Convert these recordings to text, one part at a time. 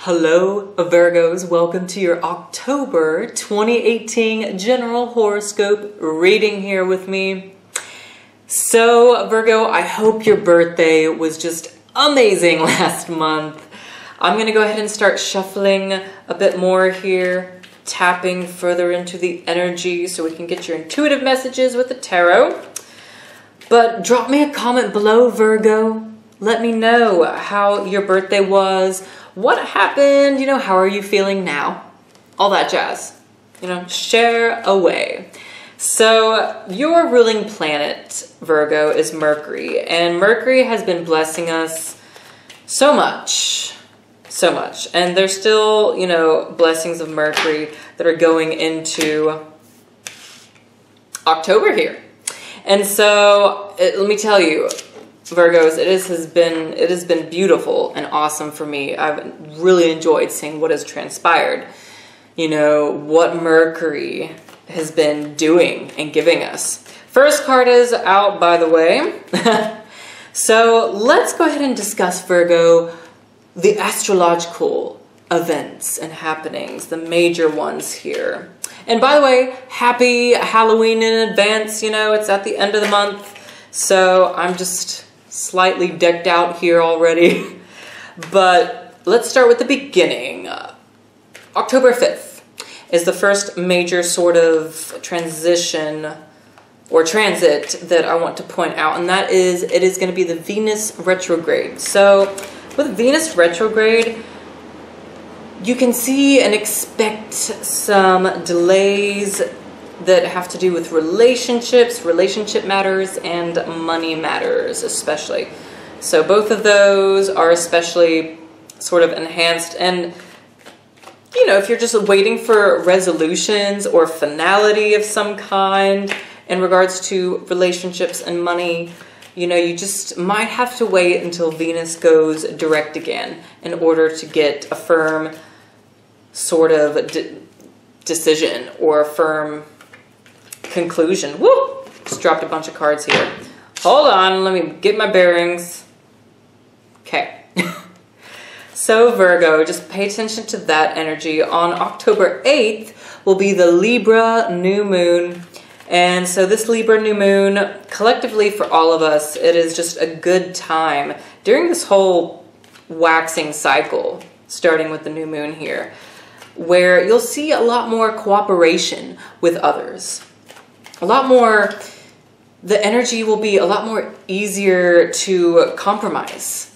Hello Virgos, welcome to your October 2018 general horoscope reading here with me. So Virgo, I hope your birthday was just amazing last month. I'm gonna go ahead and start shuffling a bit more here, tapping further into the energy so we can get your intuitive messages with the tarot. But drop me a comment below, Virgo. Let me know how your birthday was. What happened? How are you feeling now? All that jazz. Share away. So your ruling planet, Virgo, is Mercury. And Mercury has been blessing us so much. So much. And there's still, blessings of Mercury that are going into October here. And so, let me tell you, Virgos, it has been beautiful and awesome for me. I've really enjoyed seeing what has transpired. What Mercury has been doing and giving us. First card is out, by the way. So let's go ahead and discuss, Virgo, the astrological events and happenings, the major ones here. And by the way, happy Halloween in advance. It's at the end of the month. So I'm just slightly decked out here already. But let's start with the beginning. October 5th is the first major sort of transition or transit that I want to point out. And that is, it is going to be the Venus retrograde. So with Venus retrograde, you can see and expect some delays that have to do with relationships, relationship matters, and money matters especially. So both of those are especially sort of enhanced. And, if you're just waiting for resolutions or finality of some kind in regards to relationships and money, you just might have to wait until Venus goes direct again in order to get a firm sort of decision or a firm conclusion. Woo! Just dropped a bunch of cards here. Hold on, let me get my bearings. Okay. So Virgo, just pay attention to that energy. On October 8th will be the Libra new moon. And so this Libra new moon, collectively for all of us, it is just a good time during this whole waxing cycle, starting with the new moon here, where you'll see a lot more cooperation with others. A lot more, the energy will be a lot more easier to compromise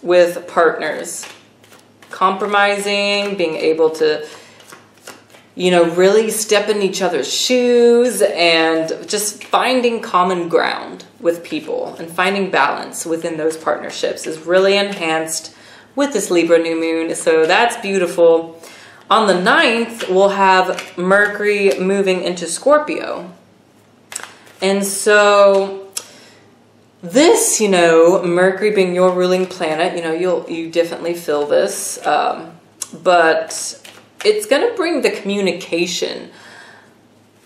with partners. Compromising, being able to, really step in each other's shoes and just finding common ground with people and finding balance within those partnerships is really enhanced with this Libra new moon. So that's beautiful. On the 9th, we'll have Mercury moving into Scorpio. And so this, Mercury being your ruling planet, you definitely feel this. But it's going to bring the communication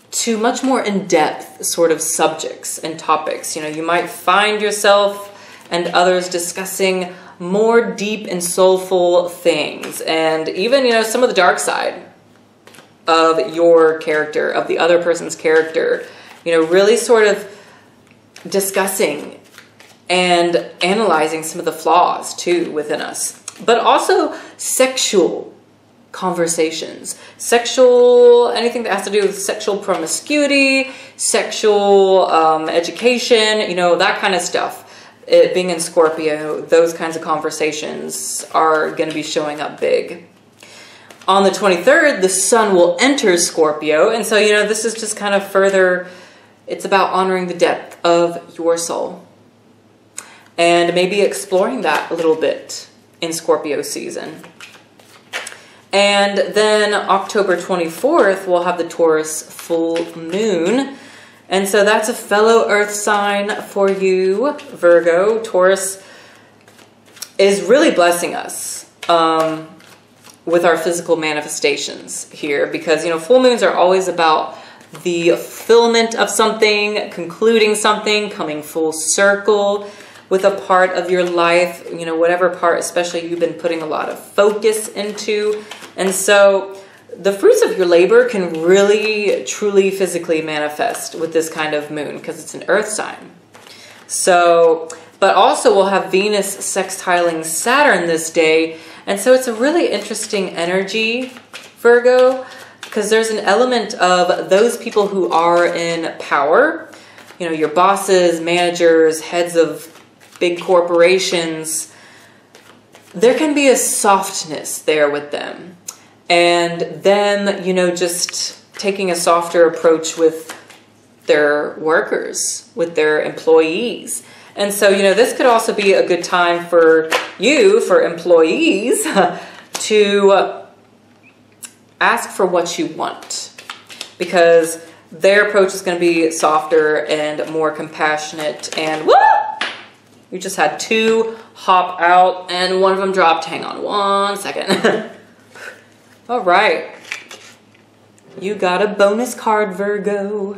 to much more in-depth sort of subjects and topics. You might find yourself and others discussing more deep and soulful things, and even, some of the dark side of your character, of the other person's character, really sort of discussing and analyzing some of the flaws too within us, but also sexual conversations, anything that has to do with sexual promiscuity, sexual education, that kind of stuff. It being in Scorpio, those kinds of conversations are going to be showing up big. On the 23rd, the sun will enter Scorpio. And so, this is just kind of further, it's about honoring the depth of your soul. And maybe exploring that a little bit in Scorpio season. And then October 24th, we'll have the Taurus full moon. And so that's a fellow earth sign for you, Virgo. Taurus is really blessing us with our physical manifestations here because, full moons are always about the fulfillment of something, concluding something, coming full circle. with a part of your life, you know, whatever part especially you've been putting a lot of focus into. And so the fruits of your labor can really, truly, physically manifest with this kind of moon because it's an earth sign. So, but also we'll have Venus sextiling Saturn this day. And so it's a really interesting energy, Virgo, because there's an element of those people who are in power, you know, your bosses, managers, heads of big corporations. There can be a softness there with them. And them, you know, just taking a softer approach with their workers, with their employees. And so, you know, this could also be a good time for you, for employees, to ask for what you want. Because their approach is going to be softer and more compassionate. And woo! You just had 2 hop out and one of them dropped. Hang on one second. All right. You got a bonus card, Virgo.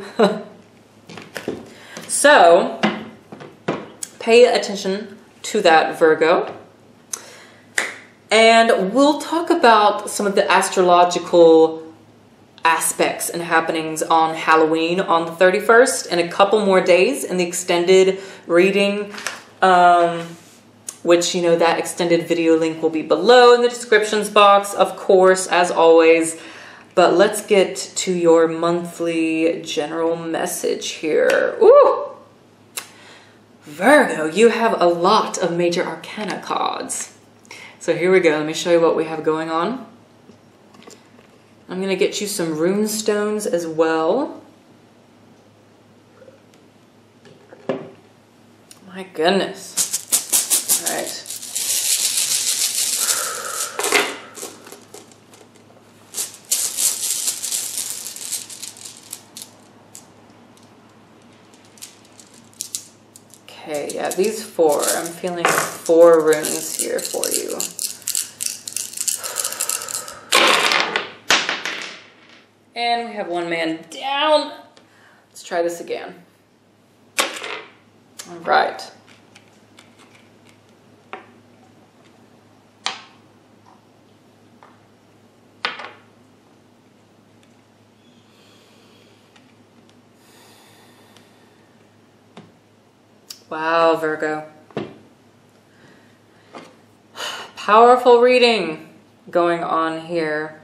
So, pay attention to that, Virgo. And we'll talk about some of the astrological aspects and happenings on Halloween on the 31st and a couple more days in the extended reading, which, you know, that extended video link will be below in the descriptions box, of course, as always. But let's get to your monthly general message here. Ooh! Virgo, you have a lot of major arcana cards. So here we go. Let me show you what we have going on. I'm going to get you some rune stones as well. My goodness. All right. Okay, yeah, these 4. I'm feeling 4 runes here for you. And we have 1 man down. Let's try this again. All right. Wow, Virgo. Powerful reading going on here.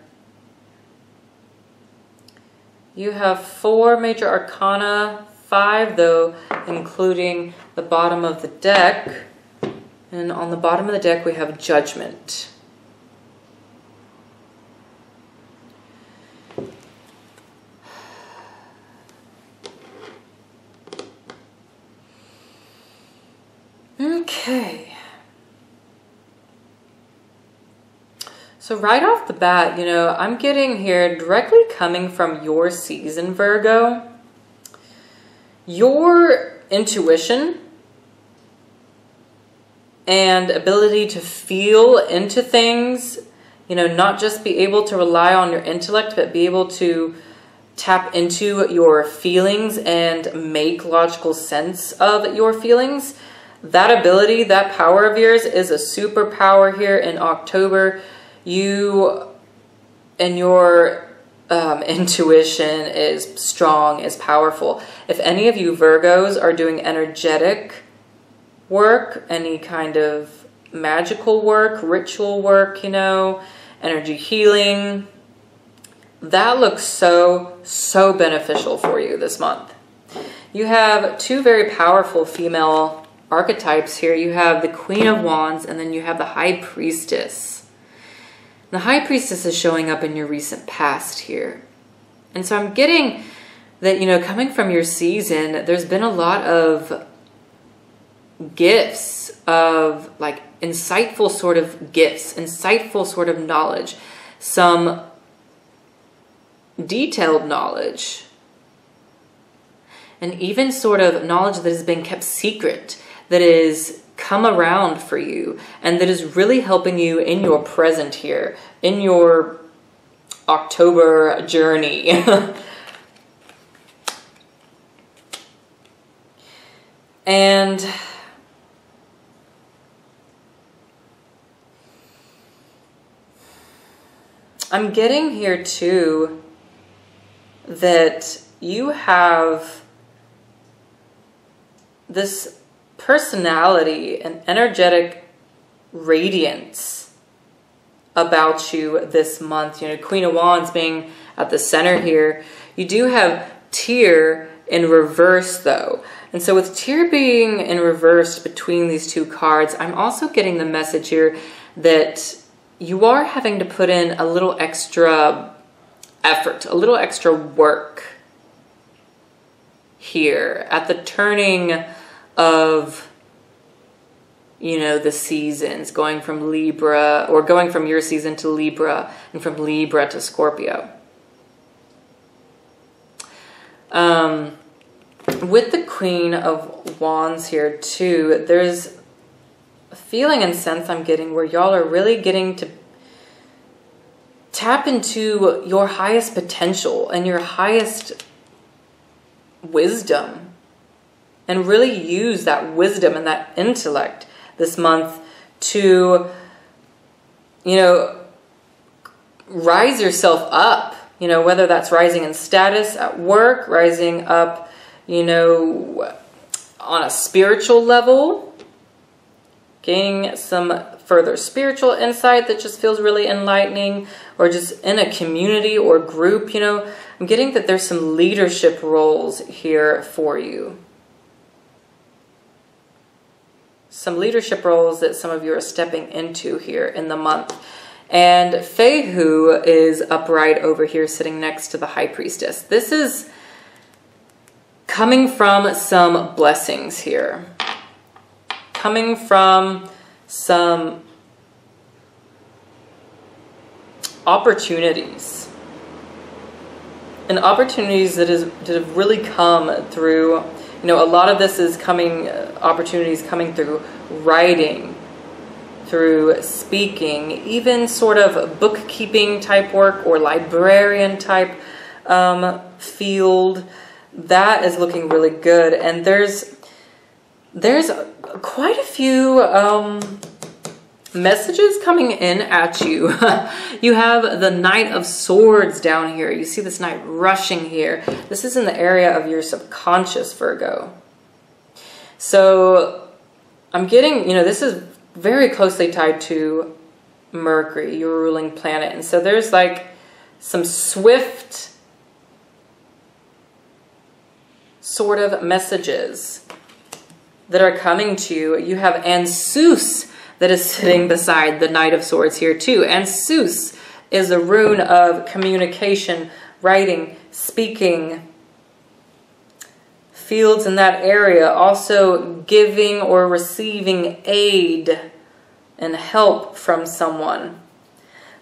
You have 4 major arcana, 5 though, including the bottom of the deck. And on the bottom of the deck we have Judgment. Okay. So right off the bat, you know, I'm getting here directly coming from your season, Virgo. Your intuition and ability to feel into things, you know, not just be able to rely on your intellect, but be able to tap into your feelings and make logical sense of your feelings. That ability, that power of yours is a superpower here in October. You and your intuition is strong, is powerful. If any of you Virgos are doing energetic work, any kind of magical work, ritual work, you know, energy healing, that looks so beneficial for you this month. You have 2 very powerful female archetypes here. You have the Queen of Wands and then you have the High Priestess. The High Priestess is showing up in your recent past here. And so I'm getting that, you know, coming from your season, there's been a lot of gifts of like insightful sort of gifts, insightful sort of knowledge, some detailed knowledge, and even sort of knowledge that has been kept secret, that is come around for you and that is really helping you in your present here, in your October journey. And I'm getting here too that you have this personality and energetic radiance about you this month. You know, Queen of Wands being at the center here. You do have Tear in reverse though. And so with Tear being in reverse between these two cards, I'm also getting the message here that you are having to put in a little extra effort, a little extra work here at the turning of, you know, the seasons, going from Libra, or going from your season to Libra, and from Libra to Scorpio. With the Queen of Wands here too, there's a feeling and sense I'm getting where y'all are really getting to tap into your highest potential and your highest wisdom, and really use that wisdom and that intellect this month to, you know, rise yourself up, you know, whether that's rising in status at work, rising up, you know, on a spiritual level, gaining some further spiritual insight that just feels really enlightening, or just in a community or group. You know, I'm getting that there's some leadership roles here for you. Some leadership roles that some of you are stepping into here in the month. And Fehu is upright over here sitting next to the High Priestess. This is coming from some blessings here. Coming from some opportunities. And opportunities that have really come through, you know, a lot of this is coming, opportunities coming through writing, through speaking, even sort of bookkeeping type work or librarian type field. That is looking really good. And there's quite a few messages coming in at you. You have the Knight of Swords down here. You see this knight rushing here. This is in the area of your subconscious, Virgo. So I'm getting, you know, this is very closely tied to Mercury, your ruling planet. And so there's like some swift sort of messages that are coming to you. You have Ansus that is sitting beside the Knight of Swords here too. Ansus is a rune of communication, writing, speaking, fields in that area. Also giving or receiving aid and help from someone.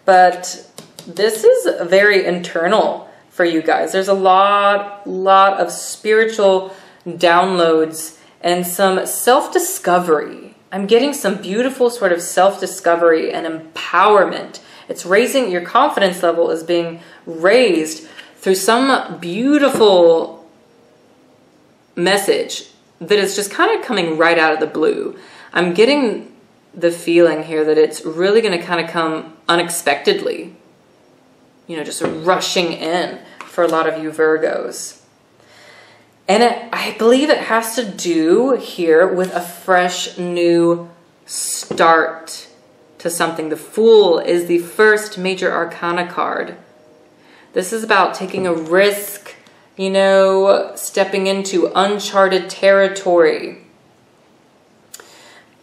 But this is very internal for you guys. There's a lot of spiritual downloads and some self-discovery. I'm getting some beautiful sort of self-discovery and empowerment. It's raising, your confidence level is being raised through some beautiful message that is just kind of coming right out of the blue. I'm getting the feeling here that it's really going to kind of come unexpectedly. You know, just rushing in for a lot of you Virgos. And I believe it has to do here with a fresh new start to something. The Fool is the first major arcana card. This is about taking a risk, you know, stepping into uncharted territory.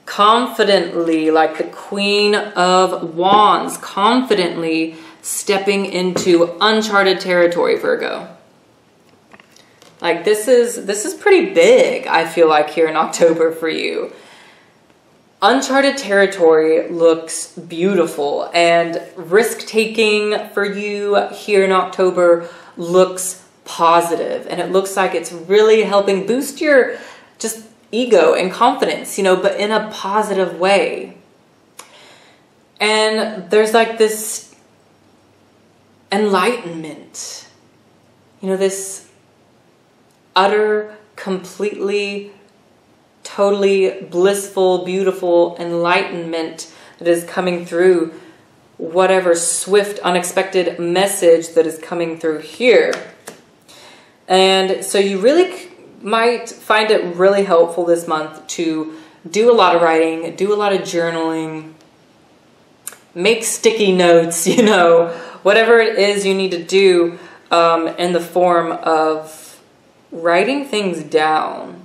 Confidently, like the Queen of Wands, confidently stepping into uncharted territory, Virgo. Like this is pretty big, I feel like, here in October for you. Uncharted territory looks beautiful, and risk-taking for you here in October looks positive, and it looks like it's really helping boost your just ego and confidence, you know, but in a positive way. And there's like this enlightenment, you know, this utter, completely, totally blissful, beautiful enlightenment that is coming through whatever swift, unexpected message that is coming through here. And so you really might find it really helpful this month to do a lot of writing, do a lot of journaling, make sticky notes, you know, whatever it is you need to do in the form of writing things down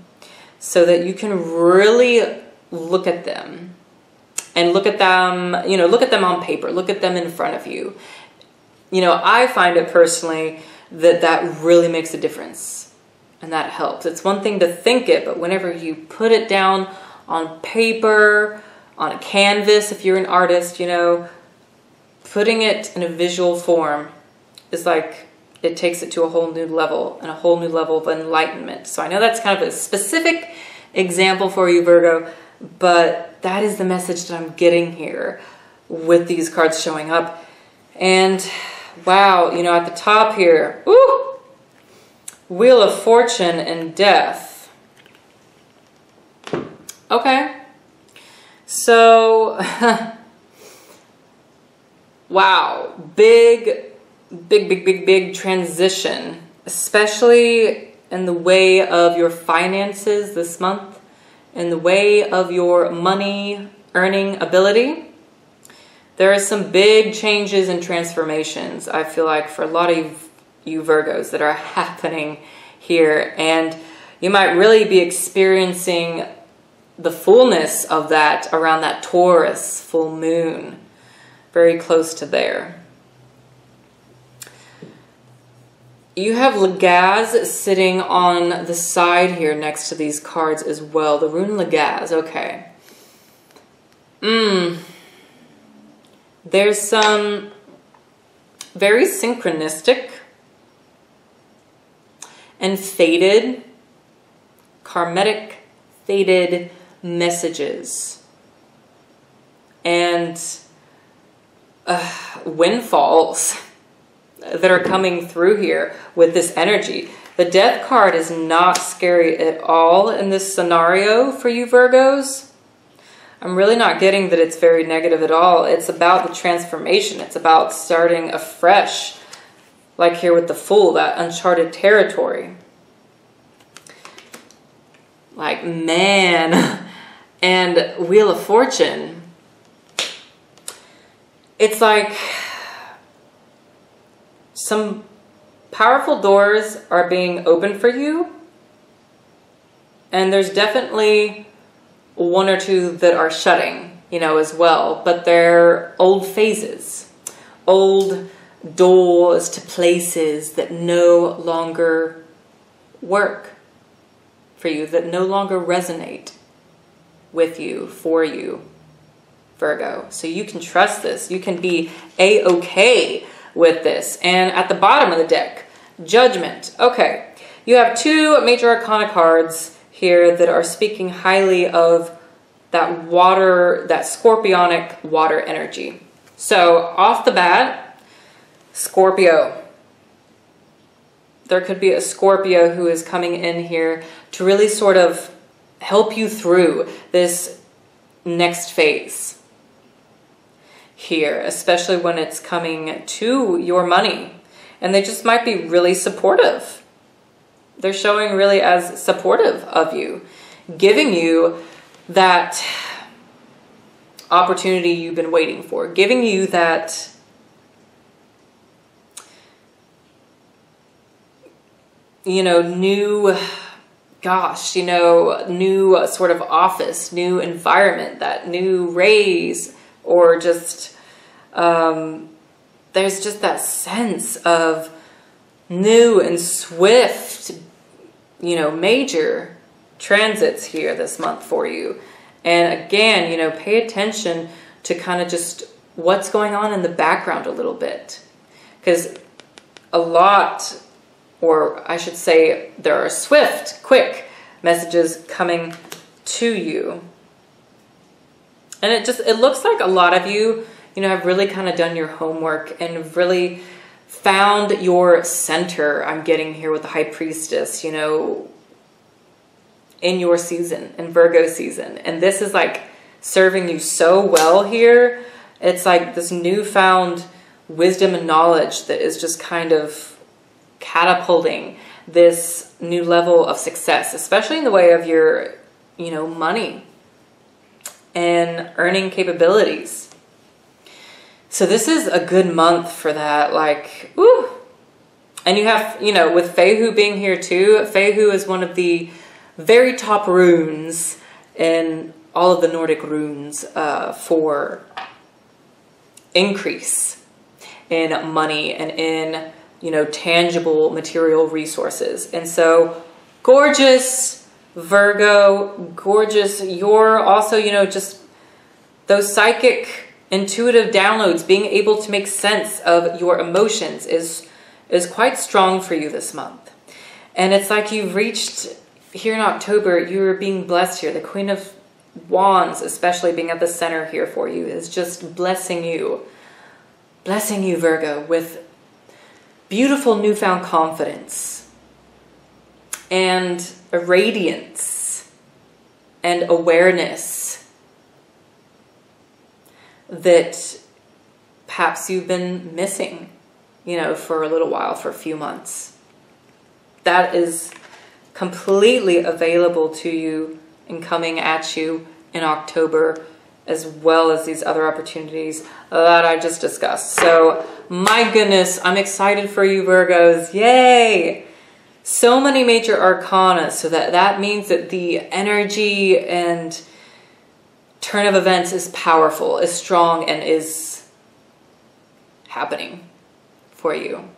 so that you can really look at them and look at them, you know, look at them on paper, look at them in front of you. You know, I find it personally that really makes a difference and that helps. It's one thing to think it, but whenever you put it down on paper, on a canvas, if you're an artist, you know, putting it in a visual form is like, it takes it to a whole new level and a whole new level of enlightenment. So I know that's kind of a specific example for you, Virgo, but that is the message that I'm getting here with these cards showing up. And wow, you know, at the top here, ooh, Wheel of Fortune and Death. Okay. So, wow, big transition, especially in the way of your finances this month, in the way of your money earning ability. There are some big changes and transformations, I feel like, for a lot of you Virgos that are happening here. And you might really be experiencing the fullness of that around that Taurus full moon, very close to there. You have Legaz sitting on the side here next to these cards as well. The rune Legaz, okay. There's some very synchronistic and fated, karmatic, fated messages and windfalls that are coming through here with this energy. The Death card is not scary at all in this scenario for you Virgos. I'm really not getting that it's very negative at all. It's about the transformation. It's about starting afresh, like here with the Fool, that uncharted territory. Like, man. And Wheel of Fortune. It's like some powerful doors are being opened for you. And there's definitely one or two that are shutting, you know, as well. But they're old phases. Old doors to places that no longer work for you, that no longer resonate with you, for you, Virgo. So you can trust this. You can be A-okay with this. And at the bottom of the deck, Judgment. Okay, you have two major arcana cards here that are speaking highly of that water, that scorpionic water energy. So off the bat, Scorpio. There could be a Scorpio who is coming in here to really sort of help you through this next phase here, especially when it's coming to your money. And they just might be really supportive. They're showing really as supportive of you, giving you that opportunity you've been waiting for, giving you that new, gosh, new sort of office, new environment, that new raise, or just, there's just that sense of new and swift, major transits here this month for you. And again, pay attention to kind of just what's going on in the background a little bit. Because a lot, or I should say, there are swift, quick messages coming to you. And it looks like a lot of you, have really kind of done your homework and have really found your center. I'm getting here with the High Priestess, in your season, in Virgo season. And this is like serving you so well here It's like this newfound wisdom and knowledge that is just kind of catapulting this new level of success, especially in the way of your, you know, money and earning capabilities. So this is a good month for that, like, ooh. And you have, you know, with Fehu being here too, Fehu is one of the very top runes in all of the Nordic runes for increase in money and in, you know, tangible material resources. And so gorgeous, Virgo, gorgeous. You're also, you know, just those psychic, intuitive downloads, being able to make sense of your emotions is quite strong for you this month. And it's like you've reached here in October, you're being blessed here. The Queen of Wands, especially being at the center here for you, is just blessing you, Virgo, with beautiful newfound confidence and a radiance and awareness that perhaps you've been missing, you know, for a little while, for a few months. That is completely available to you and coming at you in October, as well as these other opportunities that I just discussed. So my goodness, I'm excited for you, Virgos. Yay! So many major arcana. So that means that the energy and turn of events is powerful, is strong, and is happening for you.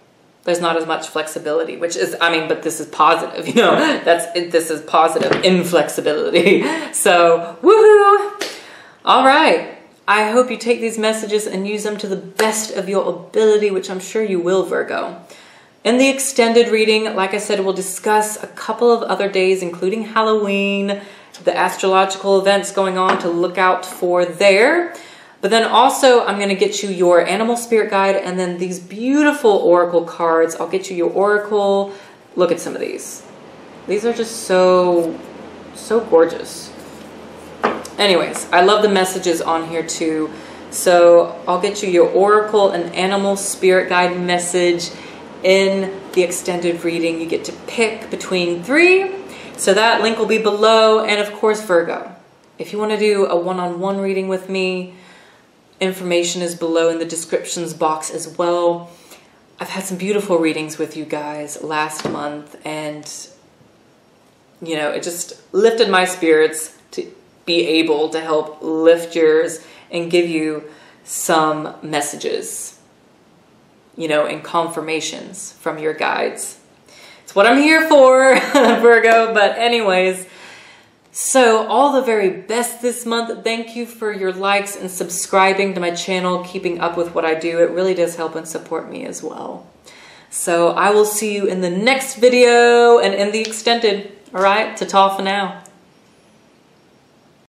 There's not as much flexibility, which is, I mean, but this is positive, you know, this is positive inflexibility. So, woohoo! All right. I hope you take these messages and use them to the best of your ability, which I'm sure you will, Virgo. In the extended reading, like I said, we'll discuss a couple of other days, including Halloween, the astrological events going on to look out for there. But then also, I'm going to get you your animal spirit guide and then these beautiful oracle cards. I'll get you your oracle. Look at some of these. These are just so gorgeous. Anyways, I love the messages on here too. So I'll get you your oracle and animal spirit guide message in the extended reading. You get to pick between 3. So that link will be below. And of course, Virgo, if you want to do a one-on-one reading with me, information is below in the descriptions box as well. I've had some beautiful readings with you guys last month, and you know, it just lifted my spirits to be able to help lift yours and give you some messages, you know, and confirmations from your guides. It's what I'm here for, Virgo. But anyways, so all the very best this month. Thank you for your likes and subscribing to my channel, keeping up with what I do. It really does help and support me as well. So I will see you in the next video and in the extended. All right, ta-ta for now.